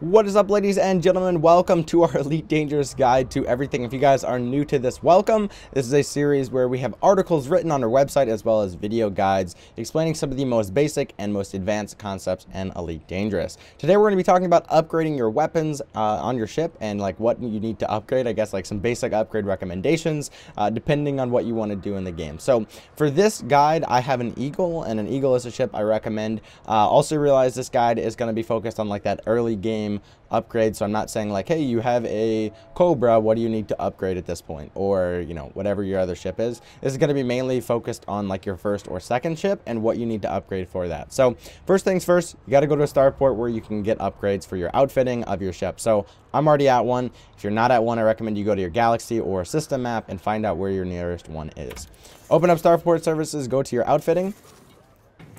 What is up, ladies and gentlemen? Welcome to our Elite Dangerous guide to everything. If you guys are new to this, welcome. This is a series where we have articles written on our website as well as video guides explaining some of the most basic and most advanced concepts in Elite Dangerous. Today we're going to be talking about upgrading your weapons on your ship and like what you need to upgrade. I guess like some basic upgrade recommendations depending on what you want to do in the game. So for this guide, I have an Eagle, and an Eagle is a ship I recommend. Also realize this guide is going to be focused on like that early game upgrade, so I'm not saying like, hey, you have a Cobra, what do you need to upgrade at this point, or you know, whatever your other ship is. This is going to be mainly focused on like your first or second ship and what you need to upgrade for that. So first things first, you got to go to a starport where you can get upgrades for your outfitting of your ship. So I'm already at one. If you're not at one, I recommend you go to your galaxy or system map and find out where your nearest one is. Open up starport services, go to your outfitting,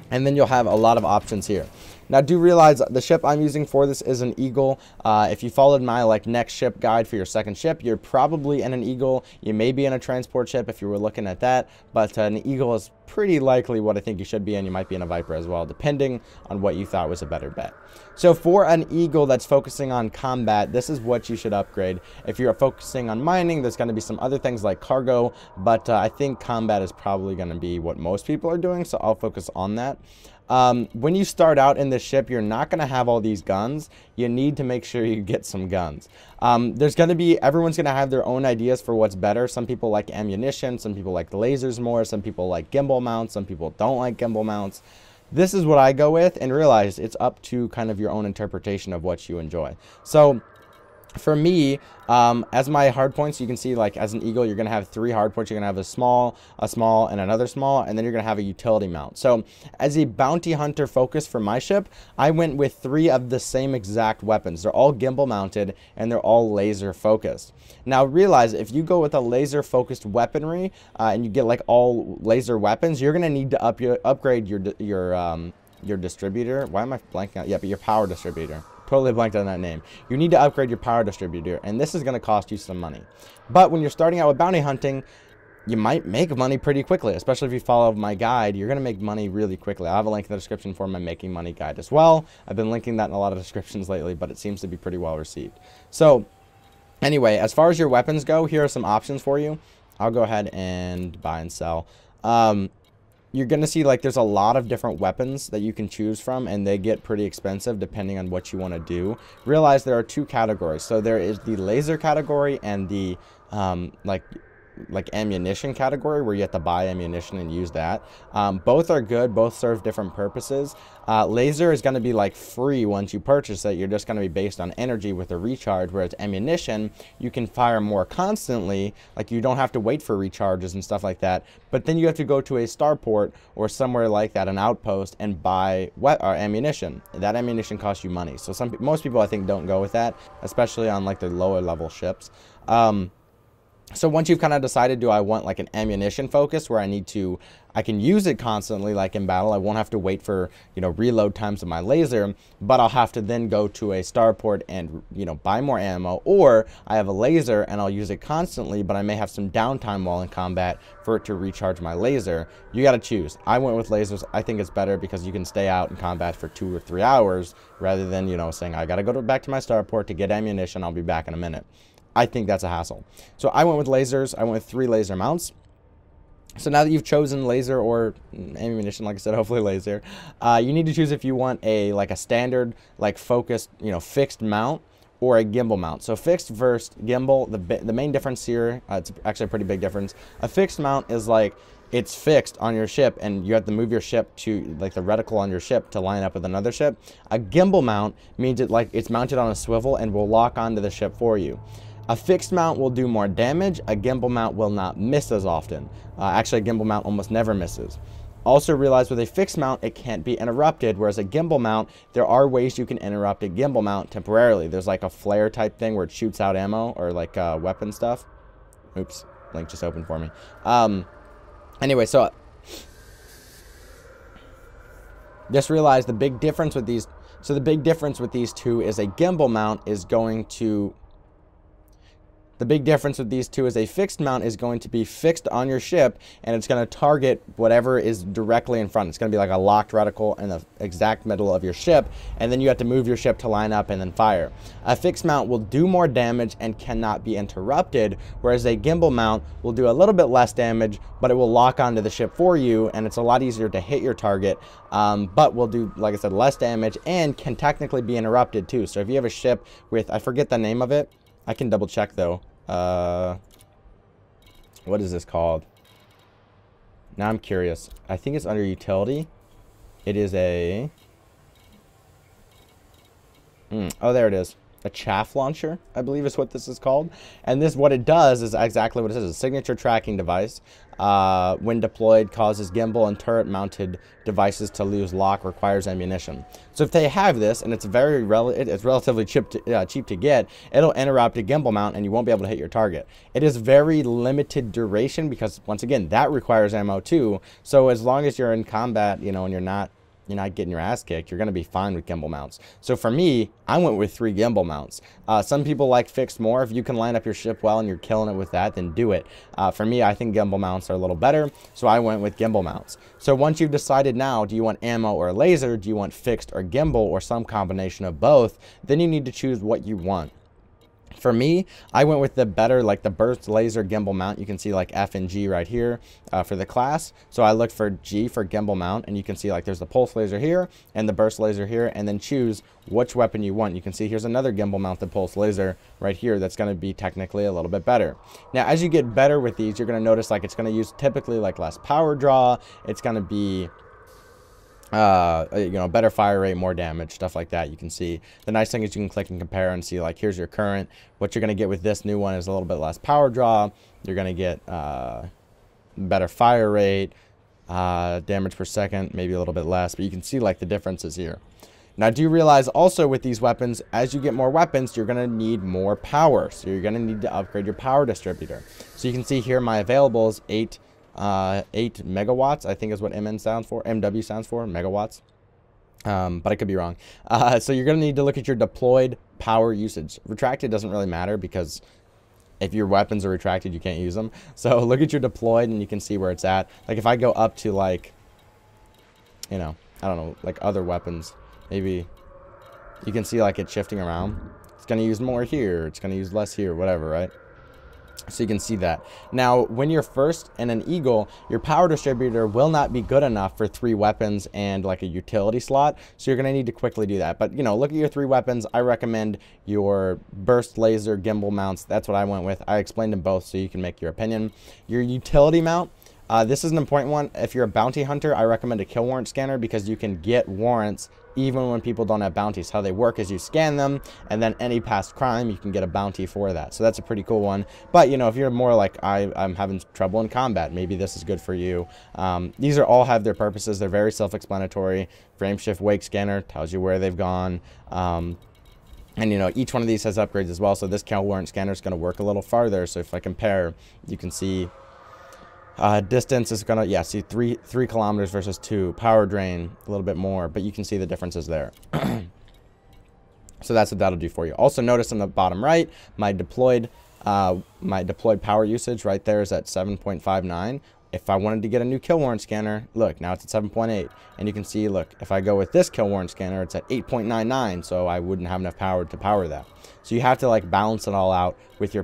and then you'll have a lot of options here. Now, do realize the ship I'm using for this is an Eagle. If you followed my next ship guide for your second ship, you're probably in an Eagle. You may be in a transport ship if you were looking at that, but an Eagle is pretty likely what I think you should be in. You might be in a Viper as well, depending on what you thought was a better bet. So for an Eagle that's focusing on combat, this is what you should upgrade. If you're focusing on mining, there's going to be some other things like cargo, but I think combat is probably going to be what most people are doing, so I'll focus on that. When you start out in this ship, you're not going to have all these guns. You need to make sure you get some guns. There's going to be, everyone's going to have their own ideas for what's better. Some people like ammunition, some people like the lasers more, some people like gimbal mounts, some people don't like gimbal mounts. This is what I go with, and realize it's up to kind of your own interpretation of what you enjoy. So for me, as my hard points, you can see like as an Eagle, you're going to have 3 hard points. You're going to have a small, and another small, and then you're going to have a utility mount. So as a bounty hunter focus for my ship, I went with 3 of the same exact weapons. They're all gimbal mounted and they're all laser focused. Now realize if you go with a laser focused weaponry and you get like all laser weapons, you're going to need to upgrade your distributor. Why am I blanking out? Yeah, but your power distributor. Totally blanked on that name. You need to upgrade your power distributor, and this is going to cost you some money. But when you're starting out with bounty hunting, you might make money pretty quickly, especially if you follow my guide. You're going to make money really quickly. I'll have a link in the description for my making money guide as well. I've been linking that in a lot of descriptions lately, but it seems to be pretty well received. So anyway, as far as your weapons go, here are some options for you. I'll go ahead and buy and sell. You're going to see like there's a lot of different weapons that you can choose from, and they get pretty expensive depending on what you want to do. Realize there are 2 categories. So there is the laser category and the like ammunition category, where you have to buy ammunition and use that. Both are good, both serve different purposes. Laser is going to be like free once you purchase it. You're just going to be based on energy with a recharge, whereas ammunition, you can fire more constantly, like you don't have to wait for recharges and stuff like that. But then you have to go to a starport or somewhere like that, an outpost, and buy ammunition. That ammunition costs you money. So most people I think don't go with that, especially on like the lower level ships. So once you've kind of decided, do I want like an ammunition focus where I can use it constantly like in battle. I won't have to wait for, you know, reload times of my laser, but I'll have to then go to a starport and, you know, buy more ammo. Or I have a laser and I'll use it constantly, but I may have some downtime while in combat for it to recharge my laser. You got to choose. I went with lasers. I think it's better because you can stay out in combat for 2 or 3 hours rather than, you know, saying I got to go back to my starport to get ammunition. I'll be back in a minute. I think that's a hassle. So I went with lasers. I went with 3 laser mounts. So now that you've chosen laser or ammunition, like I said, hopefully laser, you need to choose if you want a standard, like focused, you know, fixed mount, or a gimbal mount. So fixed versus gimbal, the main difference here, it's actually a pretty big difference. A fixed mount is like, it's fixed on your ship and you have to move your ship to like the reticle on your ship to line up with another ship. A gimbal mount means it's mounted on a swivel and will lock onto the ship for you. A fixed mount will do more damage. A gimbal mount will not miss as often. Actually, a gimbal mount almost never misses. Also realize with a fixed mount, it can't be interrupted, whereas a gimbal mount, there are ways you can interrupt a gimbal mount temporarily. There's like a flare type thing where it shoots out ammo or like weapon stuff. Oops, link just opened for me. Anyway, so just realize the big difference with these. So the big difference with these 2 is a gimbal mount is going to The big difference with these two is a fixed mount is going to be fixed on your ship, and it's going to target whatever is directly in front. It's going to be like a locked reticle in the exact middle of your ship, and then you have to move your ship to line up and then fire. A fixed mount will do more damage and cannot be interrupted, whereas a gimbal mount will do a little bit less damage, but it will lock onto the ship for you, and it's a lot easier to hit your target, but will do, like I said, less damage and can technically be interrupted too. So if you have a ship with, I forget the name of it, I can double check though. What is this called? Now I'm curious. I think it's under utility. It is a... oh, there it is. A chaff launcher, I believe is what this is called. And this, what it does is exactly what it says. A signature tracking device. When deployed, causes gimbal and turret mounted devices to lose lock, requires ammunition. So if they have this, and it's it's relatively cheap to get, it'll interrupt a gimbal mount and you won't be able to hit your target. It is very limited duration because, once again, that requires ammo too. So as long as you're in combat, you know, and you're not getting your ass kicked, you're going to be fine with gimbal mounts. So for me, I went with 3 gimbal mounts. Some people like fixed more. If you can line up your ship well and you're killing it with that, then do it. For me, I think gimbal mounts are a little better, so I went with gimbal mounts. So once you've decided now, do you want ammo or laser, do you want fixed or gimbal, or some combination of both, then you need to choose what you want. For me, I went with the better, like the burst laser gimbal mount. You can see like F and G right here for the class. So I looked for G for gimbal mount, and you can see like there's the pulse laser here and the burst laser here, and then choose which weapon you want. You can see here's another gimbal mounted pulse laser right here that's going to be technically a little bit better. Now, as you get better with these, you're going to notice like it's going to use typically like less power draw. It's going to be you know, better fire rate, more damage, stuff like that. You can see the nice thing is you can click and compare and see like here's your current. What you're going to get with this new one is a little bit less power draw. You're going to get better fire rate, damage per second, maybe a little bit less, but you can see like the differences here. Now, do you realize also with these weapons, as you get more weapons, you're going to need more power. So you're going to need to upgrade your power distributor. So you can see here my available is 8 megawatts, I think is what MW stands for, megawatts. But I could be wrong. So you're going to need to look at your deployed power usage. Retracted doesn't really matter because if your weapons are retracted, you can't use them. So look at your deployed and you can see where it's at. Like if I go up to like, you know, I don't know, like other weapons, maybe you can see like it's shifting around. It's going to use more here. It's going to use less here, whatever, right? So you can see that. Now, when you're first in an Eagle, your power distributor will not be good enough for 3 weapons and like a utility slot. So you're going to need to quickly do that. But, you know, look at your 3 weapons. I recommend your burst laser gimbal mounts. That's what I went with. I explained them both so you can make your opinion. Your utility mount. This is an important one. If you're a bounty hunter, I recommend a kill warrant scanner because you can get warrants even when people don't have bounties. How they work is you scan them, and then any past crime, you can get a bounty for that. So that's a pretty cool one. But, you know, if you're more like, I'm having trouble in combat, maybe this is good for you. These all have their purposes. They're very self-explanatory. Frame shift wake scanner tells you where they've gone. And, you know, each one of these has upgrades as well. So this kill warrant scanner is going to work a little farther. So if I compare, you can see... distance is gonna, yeah, see 3 kilometers versus 2. Power drain a little bit more, but you can see the differences there. So that's what that'll do for you. Also notice on the bottom right, my deployed power usage right there is at 7.59. If I wanted to get a new kill warrant scanner, look, now it's at 7.8, and you can see, look, if I go with this kill warrant scanner, it's at 8.99, so I wouldn't have enough power to power that. So you have to like balance it all out with your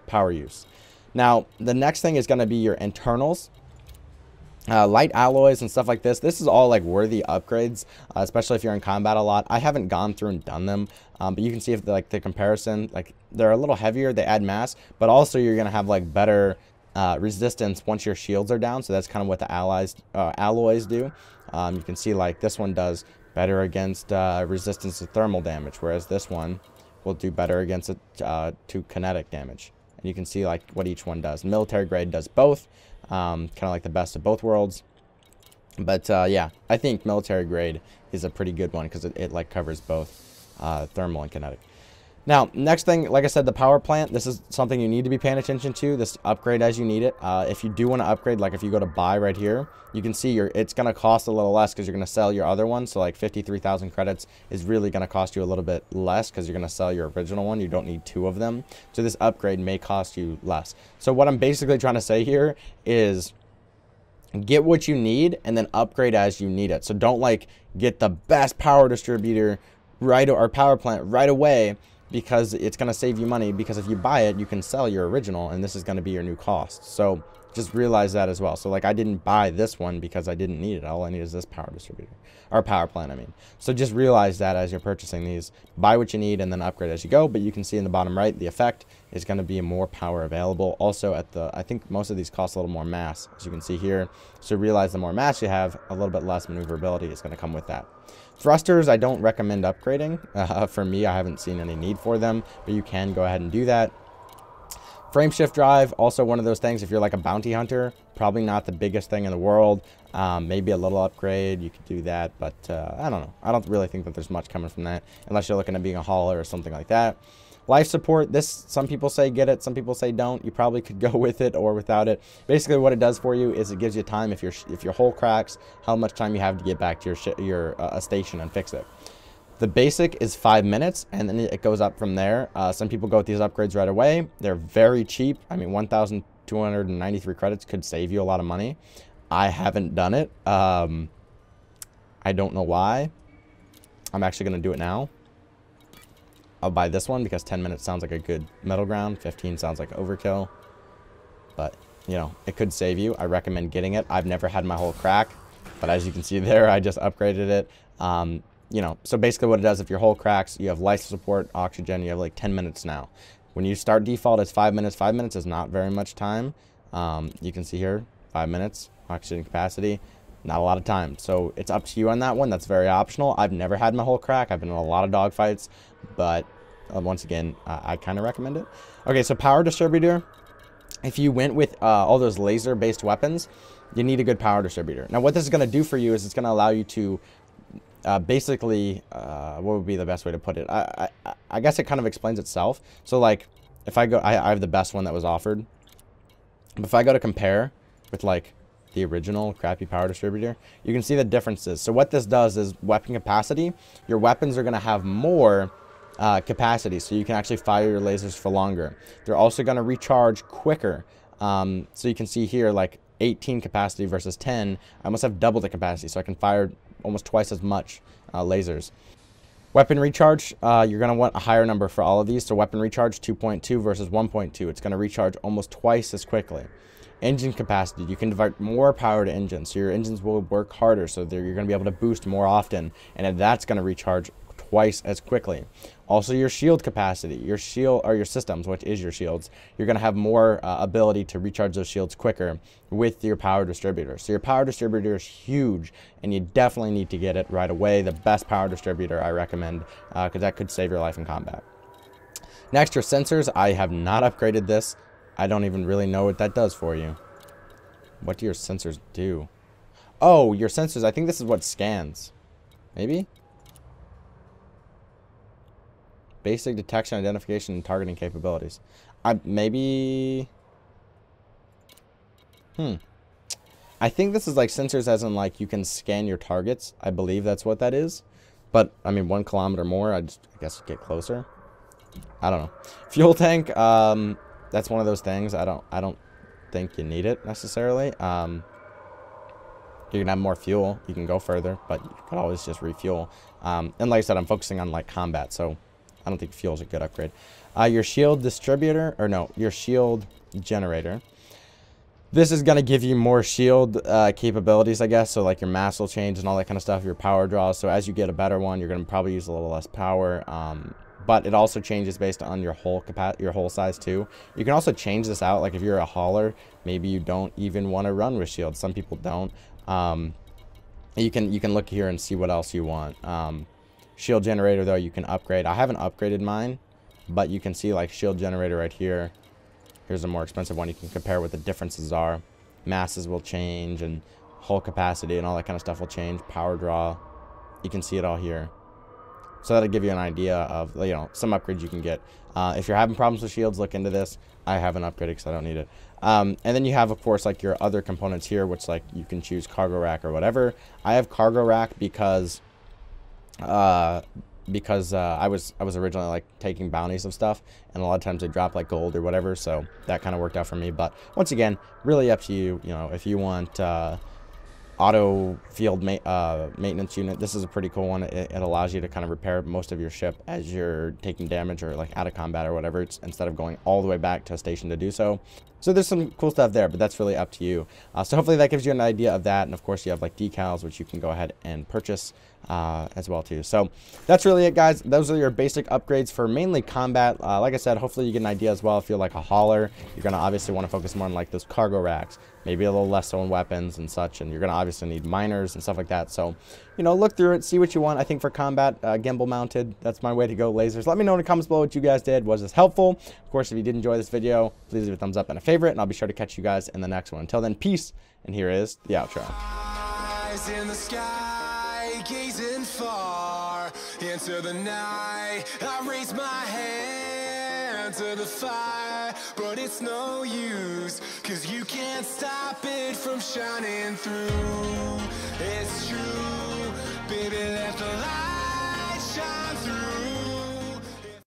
power use. Now, the next thing is going to be your internals. Light alloys and stuff like this. This is all like worthy upgrades, especially if you're in combat a lot. I haven't gone through and done them, but you can see if like the comparison, like they're a little heavier, they add mass, but also you're going to have like better resistance once your shields are down. So that's kind of what the alloys do. You can see like this one does better against resistance to thermal damage, whereas this one will do better against to kinetic damage. And you can see like what each one does. Military grade does both, kind of like the best of both worlds. But yeah, I think military grade is a pretty good one because it like covers both thermal and kinetic. Now, next thing, like I said, the power plant, this is something you need to be paying attention to, this upgrade as you need it. If you do want to upgrade, like if you go to buy right here, you can see it's going to cost a little less because you're going to sell your other one. So like 53,000 credits is really going to cost you a little bit less because you're going to sell your original one. You don't need 2 of them. So this upgrade may cost you less. So what I'm basically trying to say here is get what you need and then upgrade as you need it. So don't like get the best power distributor or power plant right away, because it's going to save you money, because if you buy it, you can sell your original, and this is going to be your new cost. So just realize that as well. So like I didn't buy this one because I didn't need it. All I need is this power distributor, or power plant, I mean. So just realize that as you're purchasing these, buy what you need and then upgrade as you go. But you can see in the bottom right, the effect is going to be more power available. Also I think most of these cost a little more mass, as you can see here. So realize the more mass you have, a little bit less maneuverability is going to come with that. Thrusters, I don't recommend upgrading. For me, I haven't seen any need for them, but you can go ahead and do that. Frame shift drive, also one of those things, if you're like a bounty hunter, probably not the biggest thing in the world. Maybe a little upgrade, you could do that, but I don't know. I don't really think that there's much coming from that, unless you're looking at being a hauler or something like that. Life support, this, some people say get it, some people say don't. You probably could go with it or without it. Basically what it does for you is it gives you time, if your hull cracks, how much time you have to get back to your station and fix it. The basic is 5 minutes, and then it goes up from there. Some people go with these upgrades right away. They're very cheap. I mean, 1,293 credits could save you a lot of money. I haven't done it. I don't know why. I'm actually going to do it now. I'll buy this one because 10 minutes sounds like a good middle ground. 15 sounds like overkill. But, you know, it could save you. I recommend getting it. I've never had my hull crack, but as you can see there, I just upgraded it. You know, so basically what it does, if your hull cracks, you have life support, oxygen, you have like 10 minutes now. When you start default, it's 5 minutes. 5 minutes is not very much time. You can see here, 5 minutes, oxygen capacity, not a lot of time. So it's up to you on that one. That's very optional. I've never had my hull crack. I've been in a lot of dogfights, but once again, I kind of recommend it. Okay, so power distributor. If you went with all those laser-based weapons, you need a good power distributor. Now, what this is going to do for you is it's going to allow you to basically, what would be the best way to put it? I guess it kind of explains itself. So like, if I go, I have the best one that was offered. But if I go to compare with like the original crappy power distributor, you can see the differences. So what this does is weapon capacity. Your weapons are going to have more capacity, so you can actually fire your lasers for longer. They're also going to recharge quicker. So you can see here, like 18 capacity versus 10. I almost have double the capacity, so I can fire almost twice as much lasers. Weapon recharge, you're going to want a higher number for all of these. So weapon recharge 2.2 versus 1.2. It's going to recharge almost twice as quickly. Engine capacity, you can divert more power to engines, so your engines will work harder, so you're going to be able to boost more often, and that's going to recharge twice as quickly. Also, your shield capacity, your shield, or your systems, which is your shields, you're going to have more ability to recharge those shields quicker with your power distributor. So your power distributor is huge, and you definitely need to get it right away. The best power distributor I recommend, because that could save your life in combat. Next, your sensors. I have not upgraded this. I don't even really know what that does for you. What do your sensors do? Oh, your sensors, I think this is what scans. Maybe? Basic detection, identification, and targeting capabilities. Maybe... I think this is like sensors as in like you can scan your targets. I believe that's what that is. But, I mean, 1 kilometer more, I guess get closer. I don't know. Fuel tank, that's one of those things. I don't think you need it necessarily. You can have more fuel. You can go further, but you could always just refuel. And like I said, I'm focusing on like combat, so I don't think fuel is a good upgrade. Your shield distributor, or no, your shield generator. This is going to give you more shield capabilities, I guess. So like your mass will change and all that kind of stuff, your power draws. So as you get a better one, you're going to probably use a little less power. But it also changes based on your hull size too. You can also change this out. Like if you're a hauler, maybe you don't even want to run with shields. Some people don't. You can look here and see what else you want. Shield generator though, you can upgrade. I haven't upgraded mine, but you can see like shield generator right here. Here's a more expensive one. You can compare what the differences are. Masses will change, and hull capacity and all that kind of stuff will change. Power draw, you can see it all here. So that'll give you an idea of, you know, some upgrades you can get. If you're having problems with shields, look into this. I haven't upgraded because I don't need it. And then you have, of course, like your other components here, which like you can choose cargo rack or whatever. I have cargo rack because I was originally like taking bounties of stuff, and a lot of times they drop like gold or whatever, so that kind of worked out for me. But once again, really up to you. You know, if you want auto field maintenance unit, this is a pretty cool one. It allows you to kind of repair most of your ship as you're taking damage or like out of combat or whatever, instead of going all the way back to a station to do so. So there's some cool stuff there, but that's really up to you. So hopefully that gives you an idea of that. And of course you have like decals, which you can go ahead and purchase as well too. So that's really it, guys. Those are your basic upgrades for mainly combat. Like I said, hopefully you get an idea as well. If you're like a hauler, you're going to obviously want to focus more on like those cargo racks, maybe a little less so on weapons and such, and you're going to obviously need miners and stuff like that. So, you know, look through it, see what you want. I think for combat, gimbal mounted, that's my way to go. Lasers. Let me know in the comments below what you guys did. Was this helpful? Of course, if you did enjoy this video, please leave a thumbs up and a favorite, and I'll be sure to catch you guys in the next one. Until then, peace, and here is the outro. Eyes in the sky, gazing far into the night. I raise my hand to the fire, but it's no use, 'cause you can't stop it from shining through. It's true.